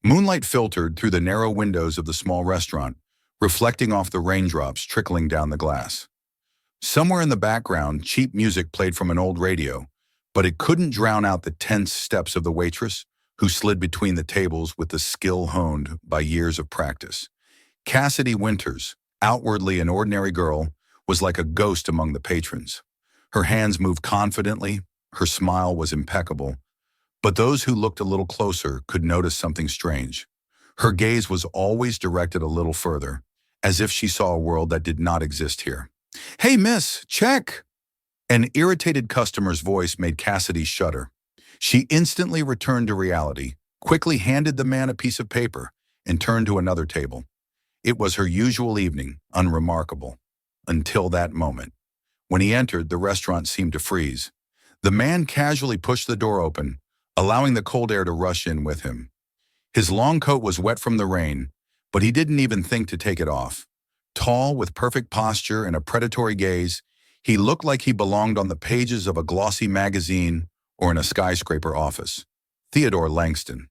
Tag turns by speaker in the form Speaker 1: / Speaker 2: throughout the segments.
Speaker 1: Moonlight filtered through the narrow windows of the small restaurant, reflecting off the raindrops trickling down the glass. Somewhere in the background, cheap music played from an old radio, but it couldn't drown out the tense steps of the waitress, who slid between the tables with the skill honed by years of practice. Cassidy Winters, outwardly an ordinary girl, was like a ghost among the patrons. Her hands moved confidently, her smile was impeccable, but those who looked a little closer could notice something strange. Her gaze was always directed a little further, as if she saw a world that did not exist here. "Hey, miss, check!" An irritated customer's voice made Cassidy shudder. She instantly returned to reality, quickly handed the man a piece of paper, and turned to another table. It was her usual evening, unremarkable. Until that moment. When he entered, the restaurant seemed to freeze. The man casually pushed the door open, allowing the cold air to rush in with him. His long coat was wet from the rain, but he didn't even think to take it off. Tall, with perfect posture and a predatory gaze, he looked like he belonged on the pages of a glossy magazine or in a skyscraper office. Theodore Langston.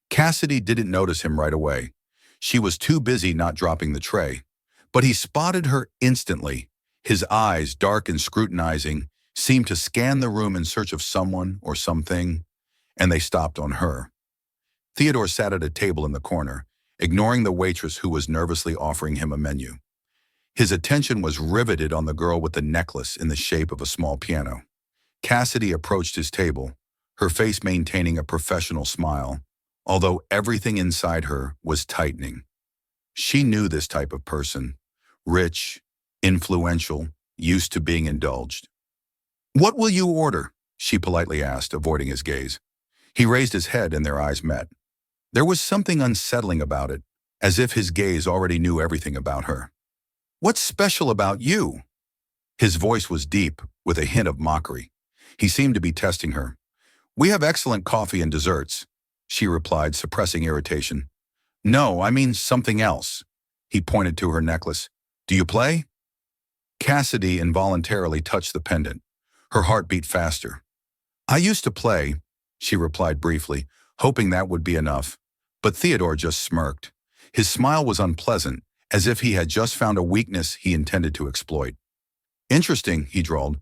Speaker 1: Cassidy didn't notice him right away. She was too busy not dropping the tray. But he spotted her instantly. His eyes, dark and scrutinizing, seemed to scan the room in search of someone or something, and they stopped on her. Theodore sat at a table in the corner, ignoring the waitress who was nervously offering him a menu. His attention was riveted on the girl with the necklace in the shape of a small piano. Cassidy approached his table, her face maintaining a professional smile, although everything inside her was tightening. She knew this type of person. Rich, influential, used to being indulged. "What will you order?" she politely asked, avoiding his gaze. He raised his head and their eyes met. There was something unsettling about it, as if his gaze already knew everything about her. "What's special about you?" His voice was deep, with a hint of mockery. He seemed to be testing her. "We have excellent coffee and desserts," she replied, suppressing irritation. "No, I mean something else." He pointed to her necklace. "Do you play?" Cassidy involuntarily touched the pendant. Her heart beat faster. "I used to play," she replied briefly, hoping that would be enough. But Theodore just smirked. His smile was unpleasant, as if he had just found a weakness he intended to exploit. "Interesting," he drawled.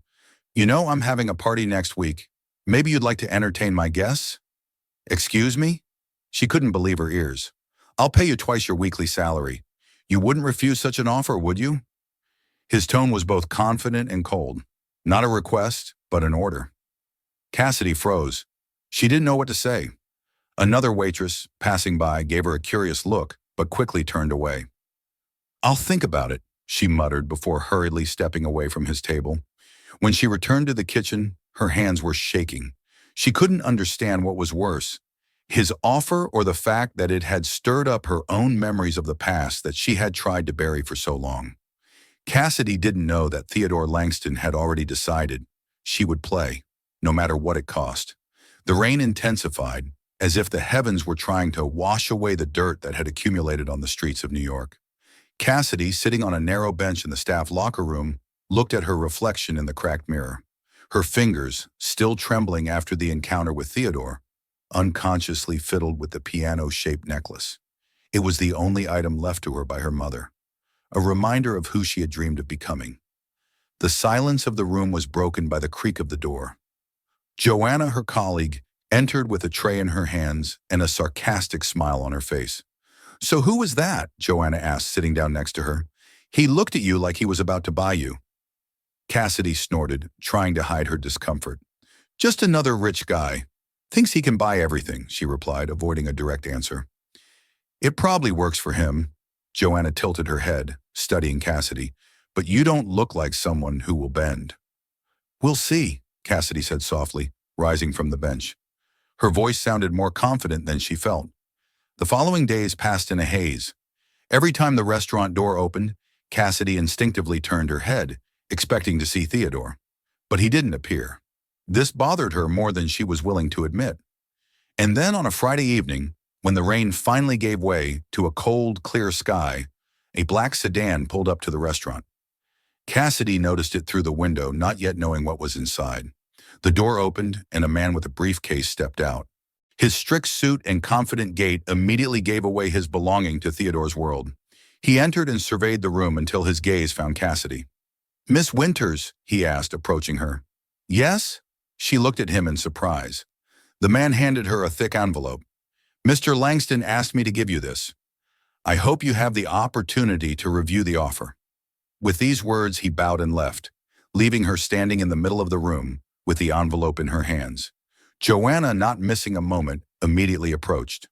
Speaker 1: "You know, I'm having a party next week. Maybe you'd like to entertain my guests?" "Excuse me?" She couldn't believe her ears. "I'll pay you twice your weekly salary. You wouldn't refuse such an offer, would you?" His tone was both confident and cold. Not a request, but an order. Cassidy froze. She didn't know what to say. Another waitress, passing by, gave her a curious look, but quickly turned away. "I'll think about it," she muttered before hurriedly stepping away from his table. When she returned to the kitchen, her hands were shaking. She couldn't understand what was worse, his offer or the fact that it had stirred up her own memories of the past that she had tried to bury for so long. Cassidy didn't know that Theodore Langston had already decided she would play, no matter what it cost. The rain intensified, as if the heavens were trying to wash away the dirt that had accumulated on the streets of New York. Cassidy, sitting on a narrow bench in the staff locker room, looked at her reflection in the cracked mirror. Her fingers, still trembling after the encounter with Theodore, unconsciously fiddled with the piano-shaped necklace. It was the only item left to her by her mother, a reminder of who she had dreamed of becoming. The silence of the room was broken by the creak of the door. Joanna, her colleague, entered with a tray in her hands and a sarcastic smile on her face. "So who was that?" Joanna asked, sitting down next to her. "He looked at you like he was about to buy you." Cassidy snorted, trying to hide her discomfort. "Just another rich guy. Thinks he can buy everything," she replied, avoiding a direct answer. "It probably works for him." Joanna tilted her head, studying Cassidy. "But you don't look like someone who will bend." "We'll see," Cassidy said softly, rising from the bench. Her voice sounded more confident than she felt. The following days passed in a haze. Every time the restaurant door opened, Cassidy instinctively turned her head, expecting to see Theodore. But he didn't appear. This bothered her more than she was willing to admit. And then on a Friday evening, when the rain finally gave way to a cold, clear sky, a black sedan pulled up to the restaurant. Cassidy noticed it through the window, not yet knowing what was inside. The door opened, and a man with a briefcase stepped out. His strict suit and confident gait immediately gave away his belonging to Theodore's world. He entered and surveyed the room until his gaze found Cassidy. "Miss Winters?" he asked, approaching her. "Yes?" She looked at him in surprise. The man handed her a thick envelope. "Mr. Langston asked me to give you this. I hope you have the opportunity to review the offer." With these words, he bowed and left, leaving her standing in the middle of the room with the envelope in her hands. Joanna, not missing a moment, immediately approached.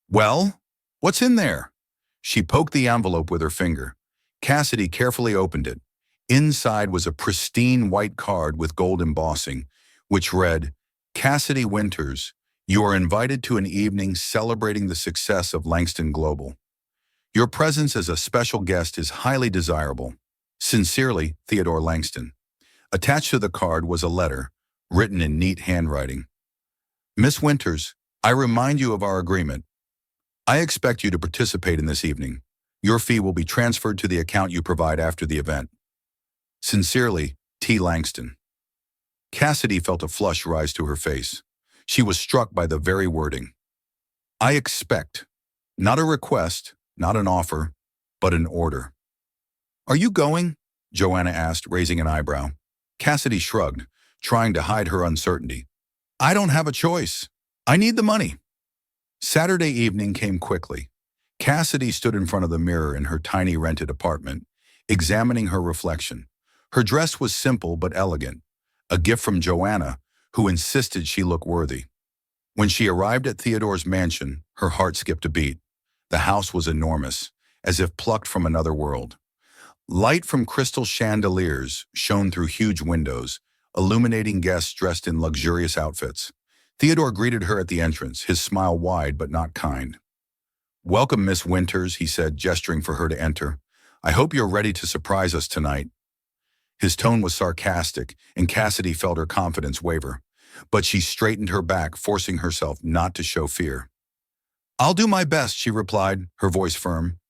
Speaker 1: "Well, what's in there?" She poked the envelope with her finger. Cassidy carefully opened it. Inside was a pristine white card with gold embossing, which read, "Cassidy Winters, you are invited to an evening celebrating the success of Langston Global. Your presence as a special guest is highly desirable. Sincerely, Theodore Langston." Attached to the card was a letter, written in neat handwriting. "Miss Winters, I remind you of our agreement. I expect you to participate in this evening. Your fee will be transferred to the account you provide after the event. Sincerely, T. Langston." Cassidy felt a flush rise to her face. She was struck by the very wording. "I expect," not a request, not an offer, but an order. "Are you going?" Joanna asked, raising an eyebrow. Cassidy shrugged, trying to hide her uncertainty. "I don't have a choice. I need the money." Saturday evening came quickly. Cassidy stood in front of the mirror in her tiny rented apartment, examining her reflection. Her dress was simple but elegant, a gift from Joanna, who insisted she look worthy. When she arrived at Theodore's mansion, her heart skipped a beat. The house was enormous, as if plucked from another world. Light from crystal chandeliers shone through huge windows, illuminating guests dressed in luxurious outfits. Theodore greeted her at the entrance, his smile wide but not kind. "Welcome, Miss Winters," he said, gesturing for her to enter. "I hope you're ready to surprise us tonight." His tone was sarcastic, and Cassidy felt her confidence waver. But she straightened her back, forcing herself not to show fear. "I'll do my best," she replied, her voice firm.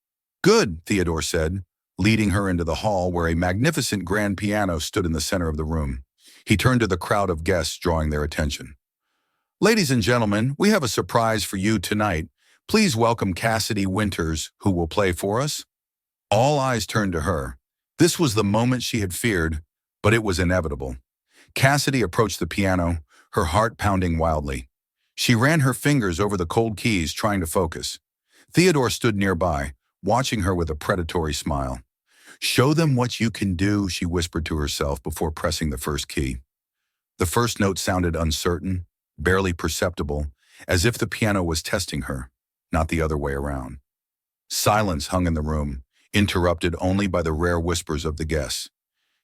Speaker 1: "Good," Theodore said, leading her into the hall where a magnificent grand piano stood in the center of the room. He turned to the crowd of guests, drawing their attention. "Ladies and gentlemen, we have a surprise for you tonight. Please welcome Cassidy Winters, who will play for us." All eyes turned to her. This was the moment she had feared, but it was inevitable. Cassidy approached the piano, her heart pounding wildly. She ran her fingers over the cold keys, trying to focus. Theodore stood nearby, watching her with a predatory smile. "Show them what you can do," she whispered to herself before pressing the first key. The first note sounded uncertain, barely perceptible, as if the piano was testing her, not the other way around. Silence hung in the room, interrupted only by the rare whispers of the guests.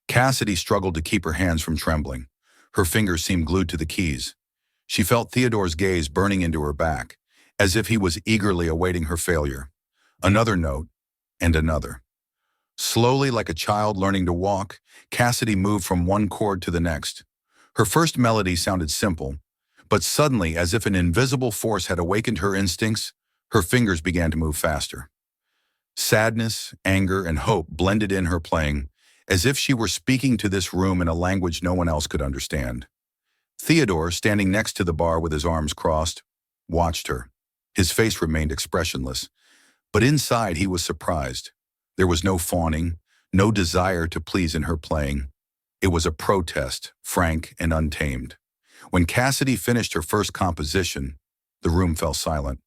Speaker 1: Cassidy struggled to keep her hands from trembling. Her fingers seemed glued to the keys. She felt Theodore's gaze burning into her back, as if he was eagerly awaiting her failure. Another note, and another. Slowly, like a child learning to walk, Cassidy moved from one chord to the next. Her first melody sounded simple, but suddenly, as if an invisible force had awakened her instincts, her fingers began to move faster. Sadness, anger, and hope blended in her playing, as if she were speaking to this room in a language no one else could understand. Theodore, standing next to the bar with his arms crossed, watched her. His face remained expressionless, but inside he was surprised. There was no fawning, no desire to please in her playing. It was a protest, frank and untamed. When Cassidy finished her first composition, the room fell silent.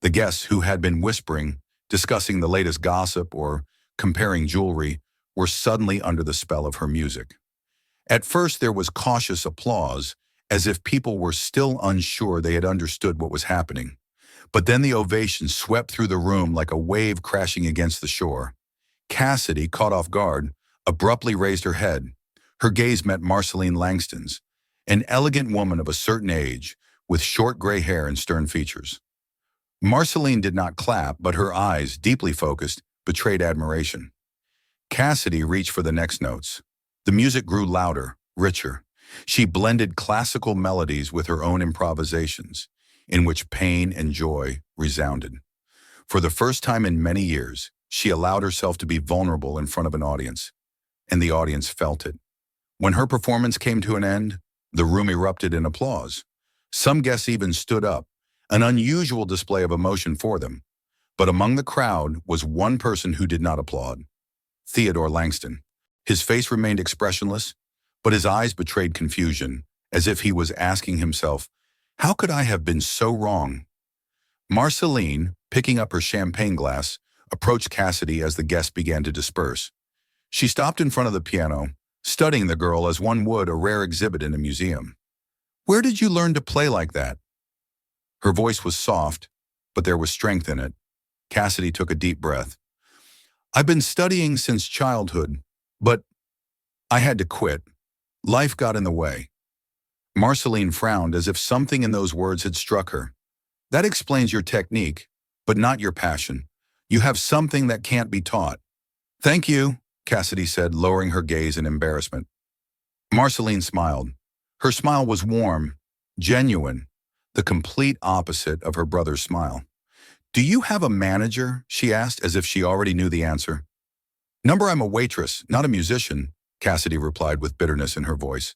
Speaker 1: The guests, who had been whispering, discussing the latest gossip or comparing jewelry, were suddenly under the spell of her music. At first there was cautious applause, as if people were still unsure they had understood what was happening. But then the ovation swept through the room like a wave crashing against the shore. Cassidy, caught off guard, abruptly raised her head. Her gaze met Marceline Langston's, an elegant woman of a certain age, with short gray hair and stern features. Marceline did not clap, but her eyes, deeply focused, betrayed admiration. Cassidy reached for the next notes. The music grew louder, richer. She blended classical melodies with her own improvisations, in which pain and joy resounded. For the first time in many years, she allowed herself to be vulnerable in front of an audience, and the audience felt it. When her performance came to an end, the room erupted in applause. Some guests even stood up, an unusual display of emotion for them. But among the crowd was one person who did not applaud: Theodore Langston. His face remained expressionless, but his eyes betrayed confusion, as if he was asking himself, "How could I have been so wrong?" Marceline, picking up her champagne glass, approached Cassidy as the guests began to disperse. She stopped in front of the piano, studying the girl as one would a rare exhibit in a museum. "Where did you learn to play like that?" Her voice was soft, but there was strength in it. Cassidy took a deep breath. "I've been studying since childhood, but I had to quit. Life got in the way." Marceline frowned as if something in those words had struck her. "That explains your technique, but not your passion. You have something that can't be taught." "Thank you," Cassidy said, lowering her gaze in embarrassment. Marceline smiled. Her smile was warm, genuine, the complete opposite of her brother's smile. "Do you have a manager?" she asked, as if she already knew the answer. "Number, I'm a waitress, not a musician," Cassidy replied with bitterness in her voice.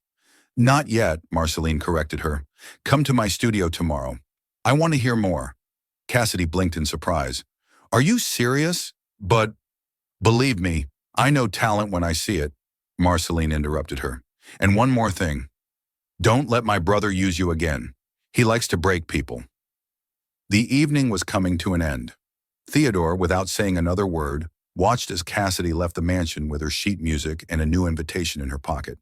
Speaker 1: "Not yet," Marceline corrected her. "Come to my studio tomorrow. I want to hear more." Cassidy blinked in surprise. "Are you serious?" "But believe me, I know talent when I see it," Marceline interrupted her. "And one more thing. Don't let my brother use you again. He likes to break people." The evening was coming to an end. Theodore, without saying another word, watched as Cassidy left the mansion with her sheet music and a new invitation in her pocket.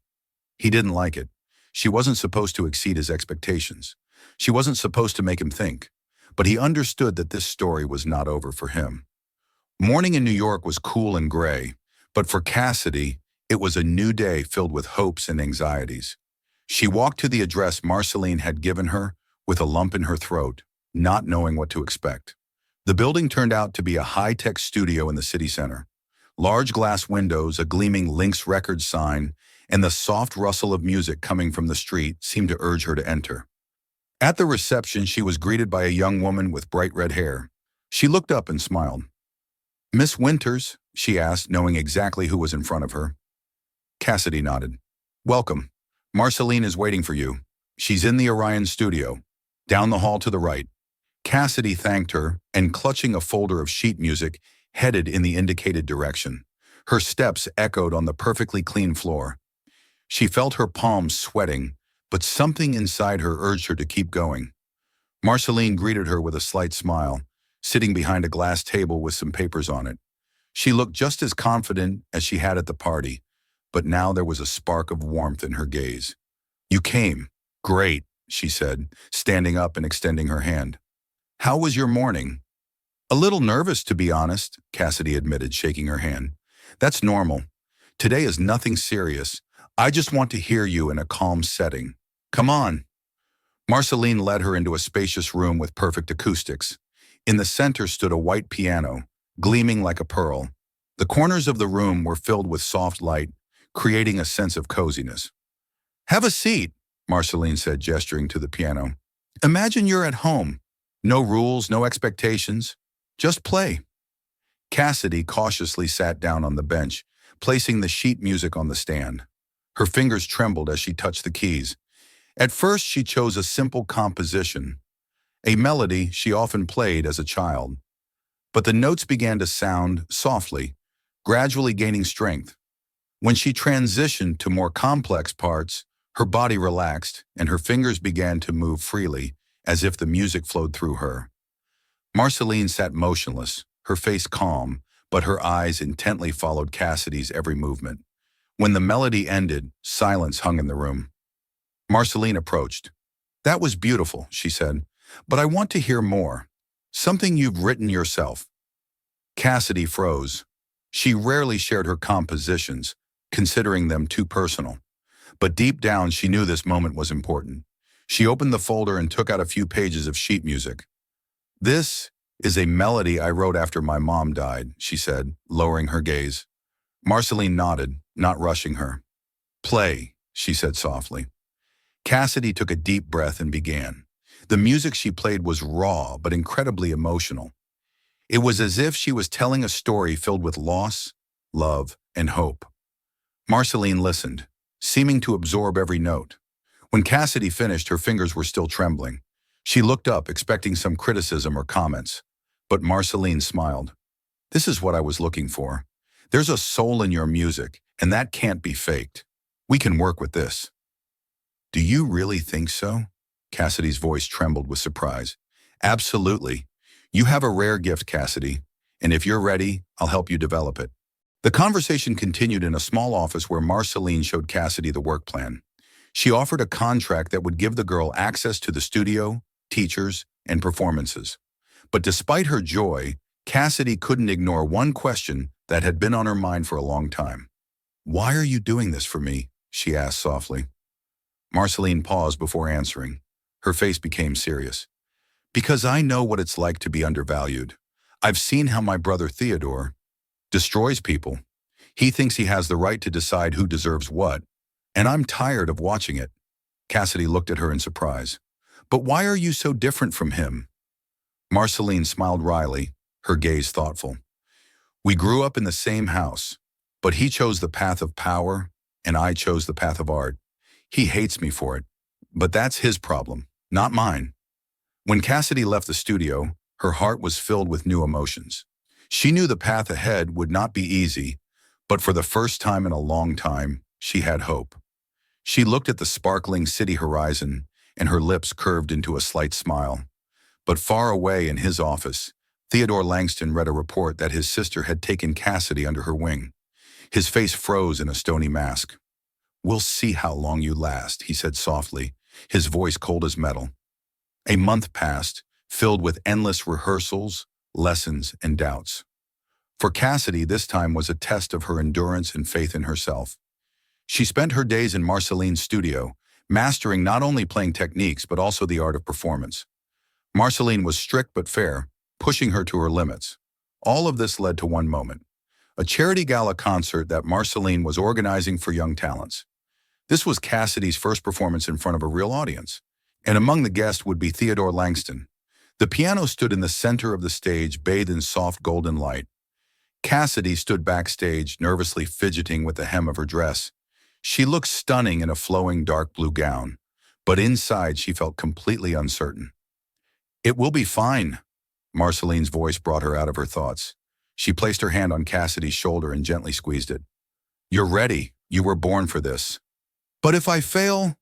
Speaker 1: He didn't like it. She wasn't supposed to exceed his expectations. She wasn't supposed to make him think. But he understood that this story was not over for him. Morning in New York was cool and gray, but for Cassidy, it was a new day filled with hopes and anxieties. She walked to the address Marceline had given her with a lump in her throat, not knowing what to expect. The building turned out to be a high-tech studio in the city center. Large glass windows, a gleaming Lynx Records sign, and the soft rustle of music coming from the street seemed to urge her to enter. At the reception, she was greeted by a young woman with bright red hair. She looked up and smiled. "Miss Winters?" she asked, knowing exactly who was in front of her. Cassidy nodded. "Welcome. Marceline is waiting for you. She's in the Orion studio, down the hall to the right." Cassidy thanked her and, clutching a folder of sheet music, headed in the indicated direction. Her steps echoed on the perfectly clean floor. She felt her palms sweating, but something inside her urged her to keep going. Marceline greeted her with a slight smile, sitting behind a glass table with some papers on it. She looked just as confident as she had at the party, but now there was a spark of warmth in her gaze. "You came. Great," she said, standing up and extending her hand. "How was your morning?" "A little nervous, to be honest," Cassidy admitted, shaking her hand. "That's normal. Today is nothing serious. I just want to hear you in a calm setting. Come on." Marceline led her into a spacious room with perfect acoustics. In the center stood a white piano, gleaming like a pearl. The corners of the room were filled with soft light, creating a sense of coziness. "Have a seat," Marceline said, gesturing to the piano. "Imagine you're at home. No rules, no expectations. Just play." Cassidy cautiously sat down on the bench, placing the sheet music on the stand. Her fingers trembled as she touched the keys. At first, she chose a simple composition, a melody she often played as a child. But the notes began to sound softly, gradually gaining strength. When she transitioned to more complex parts, her body relaxed and her fingers began to move freely, as if the music flowed through her. Marceline sat motionless, her face calm, but her eyes intently followed Cassidy's every movement. When the melody ended, silence hung in the room. Marceline approached. "That was beautiful," she said, "but I want to hear more. Something you've written yourself." Cassidy froze. She rarely shared her compositions, considering them too personal. But deep down, she knew this moment was important. She opened the folder and took out a few pages of sheet music. "This is a melody I wrote after my mom died," she said, lowering her gaze. Marceline nodded, not rushing her. "Play," she said softly. Cassidy took a deep breath and began. The music she played was raw but incredibly emotional. It was as if she was telling a story filled with loss, love, and hope. Marceline listened, seeming to absorb every note. When Cassidy finished, her fingers were still trembling. She looked up, expecting some criticism or comments, but Marceline smiled. This is what I was looking for. There's a soul in your music, and that can't be faked. We can work with this. Do you really think so? Cassidy's voice trembled with surprise. Absolutely. You have a rare gift, Cassidy, and if you're ready, I'll help you develop it. The conversation continued in a small office where Marceline showed Cassidy the work plan. She offered a contract that would give the girl access to the studio, teachers, and performances. But despite her joy, Cassidy couldn't ignore one question that had been on her mind for a long time. Why are you doing this for me? She asked softly. Marceline paused before answering. Her face became serious. Because I know what it's like to be undervalued. I've seen how my brother Theodore destroys people. He thinks he has the right to decide who deserves what, and I'm tired of watching it. Cassidy looked at her in surprise. But why are you so different from him? Marceline smiled wryly, her gaze thoughtful. We grew up in the same house, but he chose the path of power, and I chose the path of art. He hates me for it, but that's his problem, not mine. When Cassidy left the studio, her heart was filled with new emotions. She knew the path ahead would not be easy, but for the first time in a long time, she had hope. She looked at the sparkling city horizon, and her lips curved into a slight smile. But far away in his office, Theodore Langston read a report that his sister had taken Cassidy under her wing. His face froze in a stony mask. We'll see how long you last, he said softly, his voice cold as metal. A month passed, filled with endless rehearsals, lessons, and doubts. For Cassidy, this time was a test of her endurance and faith in herself. She spent her days in Marceline's studio, mastering not only playing techniques but also the art of performance. Marceline was strict but fair, pushing her to her limits. All of this led to one moment, a charity gala concert that Marceline was organizing for young talents. This was Cassidy's first performance in front of a real audience, and among the guests would be Theodore Langston. The piano stood in the center of the stage, bathed in soft golden light. Cassidy stood backstage, nervously fidgeting with the hem of her dress. She looked stunning in a flowing dark blue gown, but inside she felt completely uncertain. It will be fine. Marceline's voice brought her out of her thoughts. She placed her hand on Cassidy's shoulder and gently squeezed it. You're ready. You were born for this. But if I fail,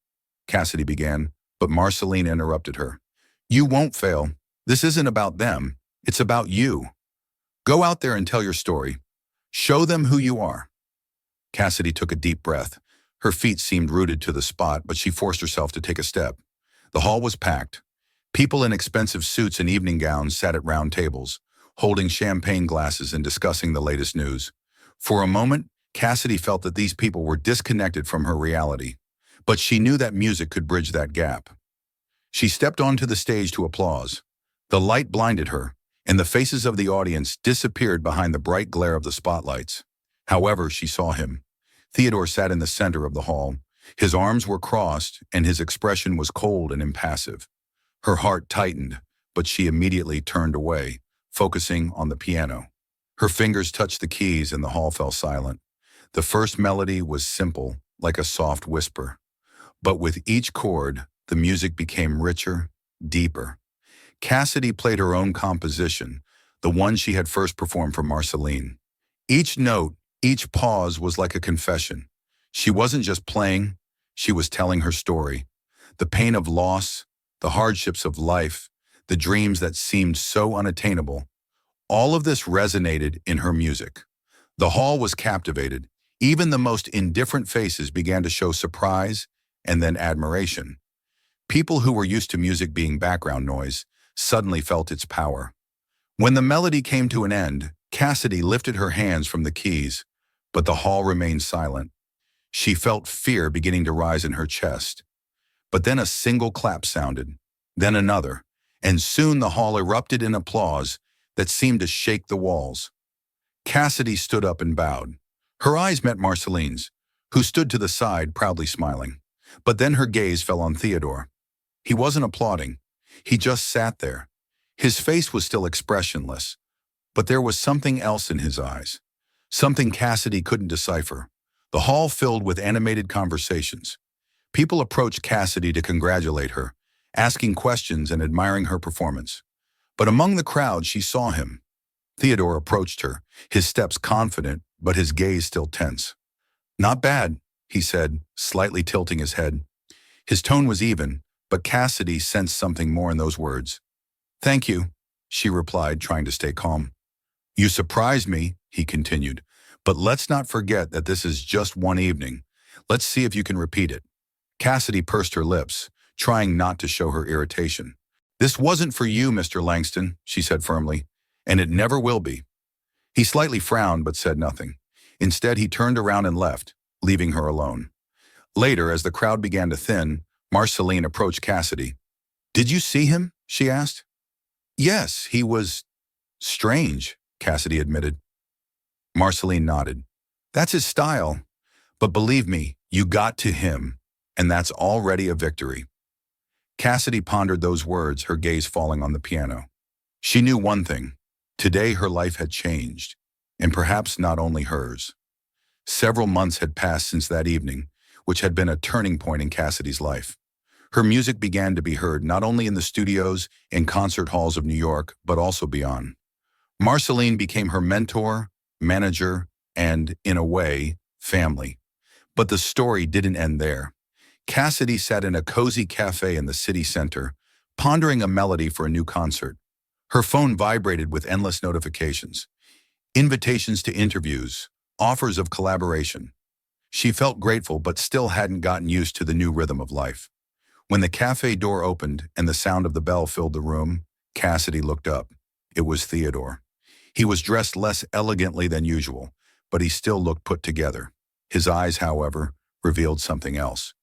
Speaker 1: Cassidy began, but Marceline interrupted her. You won't fail. This isn't about them. It's about you. Go out there and tell your story. Show them who you are. Cassidy took a deep breath. Her feet seemed rooted to the spot, but she forced herself to take a step. The hall was packed. People in expensive suits and evening gowns sat at round tables, holding champagne glasses and discussing the latest news. For a moment, Cassidy felt that these people were disconnected from her reality, but she knew that music could bridge that gap. She stepped onto the stage to applause. The light blinded her, and the faces of the audience disappeared behind the bright glare of the spotlights. However, she saw him. Theodore sat in the center of the hall. His arms were crossed, and his expression was cold and impassive. Her heart tightened, but she immediately turned away, focusing on the piano. Her fingers touched the keys, and the hall fell silent. The first melody was simple, like a soft whisper. But with each chord, the music became richer, deeper. Cassidy played her own composition, the one she had first performed for Marceline. Each note, each pause was like a confession. She wasn't just playing, she was telling her story. The pain of loss, the hardships of life, the dreams that seemed so unattainable. All of this resonated in her music. The hall was captivated. Even the most indifferent faces began to show surprise and then admiration. People who were used to music being background noise suddenly felt its power. When the melody came to an end, Cassidy lifted her hands from the keys, but the hall remained silent. She felt fear beginning to rise in her chest. But then a single clap sounded, then another, and soon the hall erupted in applause that seemed to shake the walls. Cassidy stood up and bowed. Her eyes met Marceline's, who stood to the side, proudly smiling. But then her gaze fell on Theodore. He wasn't applauding. He just sat there. His face was still expressionless, but there was something else in his eyes, something Cassidy couldn't decipher. The hall filled with animated conversations. People approached Cassidy to congratulate her, asking questions and admiring her performance. But among the crowd, she saw him. Theodore approached her, his steps confident, but his gaze still tense. "Not bad," he said, slightly tilting his head. His tone was even, but Cassidy sensed something more in those words. "Thank you," she replied, trying to stay calm. "You surprised me," he continued, "but let's not forget that this is just one evening. Let's see if you can repeat it." Cassidy pursed her lips, trying not to show her irritation. "This wasn't for you, Mr. Langston," she said firmly, "and it never will be." He slightly frowned but said nothing. Instead, he turned around and left, leaving her alone. Later, as the crowd began to thin, Marceline approached Cassidy. "Did you see him?" she asked. "Yes, he was strange," Cassidy admitted. Marceline nodded. "That's his style. But believe me, you got to him, and that's already a victory." Cassidy pondered those words, her gaze falling on the piano. She knew one thing. Today her life had changed, and perhaps not only hers. Several months had passed since that evening, which had been a turning point in Cassidy's life. Her music began to be heard not only in the studios and concert halls of New York, but also beyond. Marceline became her mentor, manager, and, in a way, family. But the story didn't end there. Cassidy sat in a cozy cafe in the city center, pondering a melody for a new concert. Her phone vibrated with endless notifications, invitations to interviews, offers of collaboration. She felt grateful but still hadn't gotten used to the new rhythm of life. When the cafe door opened and the sound of the bell filled the room, Cassidy looked up. It was Theodore. He was dressed less elegantly than usual, but he still looked put together. His eyes, however, revealed something else.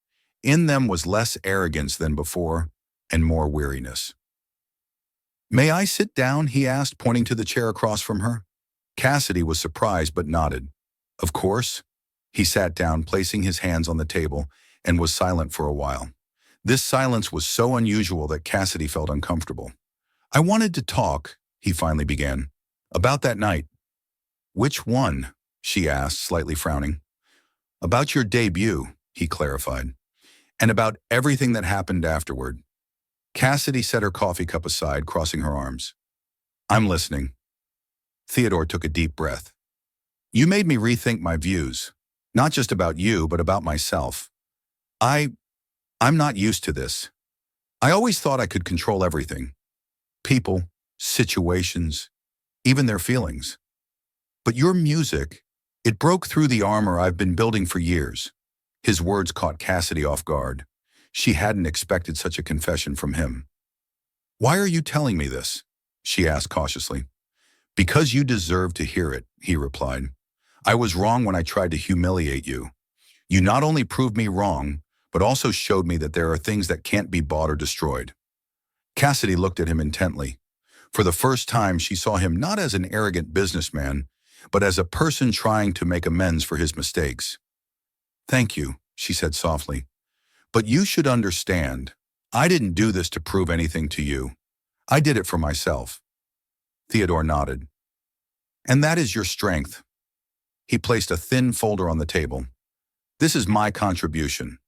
Speaker 1: In them was less arrogance than before, and more weariness. "May I sit down?" he asked, pointing to the chair across from her. Cassidy was surprised but nodded. "Of course." He sat down, placing his hands on the table, and was silent for a while. This silence was so unusual that Cassidy felt uncomfortable. "I wanted to talk," he finally began, "about that night." "Which one?" she asked, slightly frowning. "About your debut," he clarified, "and about everything that happened afterward." Cassidy set her coffee cup aside, crossing her arms. "I'm listening." Theodore took a deep breath. "You made me rethink my views, not just about you, but about myself. I'm not used to this. I always thought I could control everything. People, situations, even their feelings. But your music, it broke through the armor I've been building for years." His words caught Cassidy off guard. She hadn't expected such a confession from him. "Why are you telling me this?" she asked cautiously. "Because you deserve to hear it," he replied. "I was wrong when I tried to humiliate you. You not only proved me wrong, but also showed me that there are things that can't be bought or destroyed." Cassidy looked at him intently. For the first time, she saw him not as an arrogant businessman, but as a person trying to make amends for his mistakes. "Thank you," she said softly. "But you should understand, I didn't do this to prove anything to you. I did it for myself." Theodore nodded. "And that is your strength." He placed a thin folder on the table. "This is my contribution.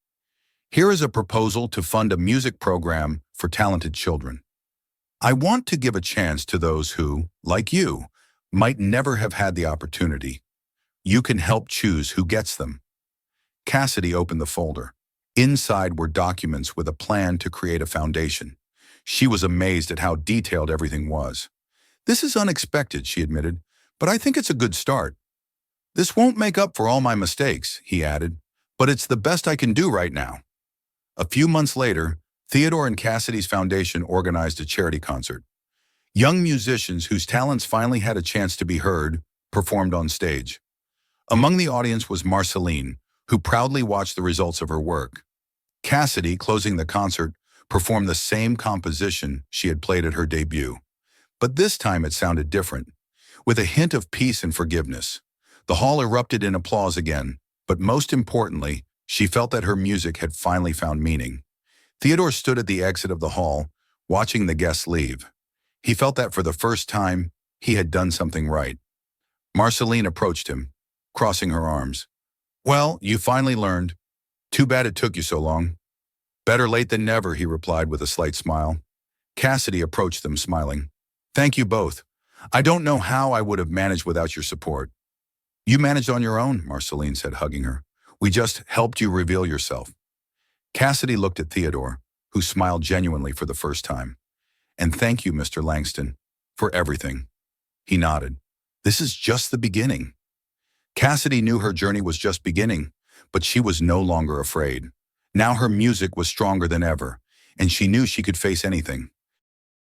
Speaker 1: Here is a proposal to fund a music program for talented children. I want to give a chance to those who, like you, might never have had the opportunity. You can help choose who gets them." Cassidy opened the folder. Inside were documents with a plan to create a foundation. She was amazed at how detailed everything was. "This is unexpected," she admitted, "but I think it's a good start. This won't make up for all my mistakes," he added, "but it's the best I can do right now." A few months later, Theodore and Cassidy's foundation organized a charity concert. Young musicians whose talents finally had a chance to be heard performed on stage. Among the audience was Marceline, who proudly watched the results of her work. Cassidy, closing the concert, performed the same composition she had played at her debut. But this time it sounded different, with a hint of peace and forgiveness. The hall erupted in applause again, but most importantly, she felt that her music had finally found meaning. Theodore stood at the exit of the hall, watching the guests leave. He felt that for the first time, he had done something right. Marceline approached him, crossing her arms. "Well, you finally learned. Too bad it took you so long." Better late than never, he replied with a slight smile. Cassidy approached them, smiling. Thank you both. I don't know how I would have managed without your support. You managed on your own, Marceline said, hugging her. We just helped you reveal yourself. Cassidy looked at Theodore, who smiled genuinely for the first time. And thank you, Mr. Langston, for everything. He nodded. This is just the beginning. Cassidy knew her journey was just beginning, but she was no longer afraid. Now her music was stronger than ever, and she knew she could face anything.